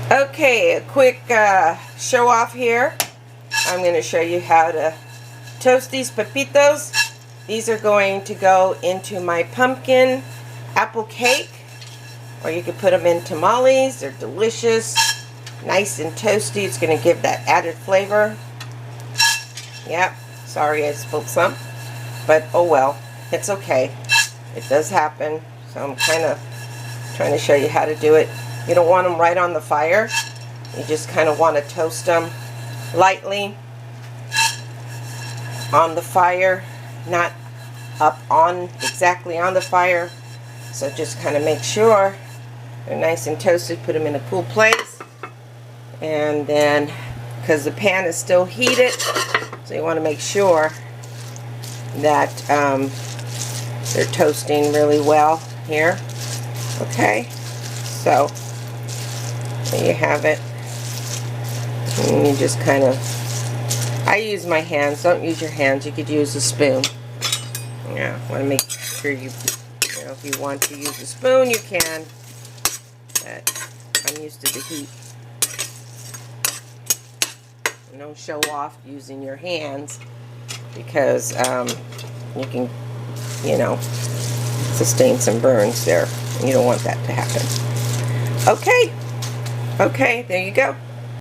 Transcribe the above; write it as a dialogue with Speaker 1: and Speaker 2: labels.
Speaker 1: Okay, a quick show off here. I'm going to show you how to toast these Pepitos. These are going to go into my pumpkin apple cake, or you could put them in tamales. They're delicious, nice and toasty. It's going to give that added flavor. Yep, sorry I spilled some, but oh well, it's okay. It does happen, so I'm kind of trying to show you how to do it. You don't want them right on the fire. You just kind of want to toast them lightly on the fire, not up on exactly on the fire. So just kind of make sure they're nice and toasted. Put them in a cool place, and then because the pan is still heated, so you want to make sure that they're toasting really well here. Okay, so there you have it. And you just kind of, I use my hands. Don't use your hands. You could use a spoon. Yeah, want to make sure you know, if you want to use a spoon, you can. But I'm used to the heat. And don't show off using your hands, because you can, you know, sustain some burns there. You don't want that to happen. Okay, there you go.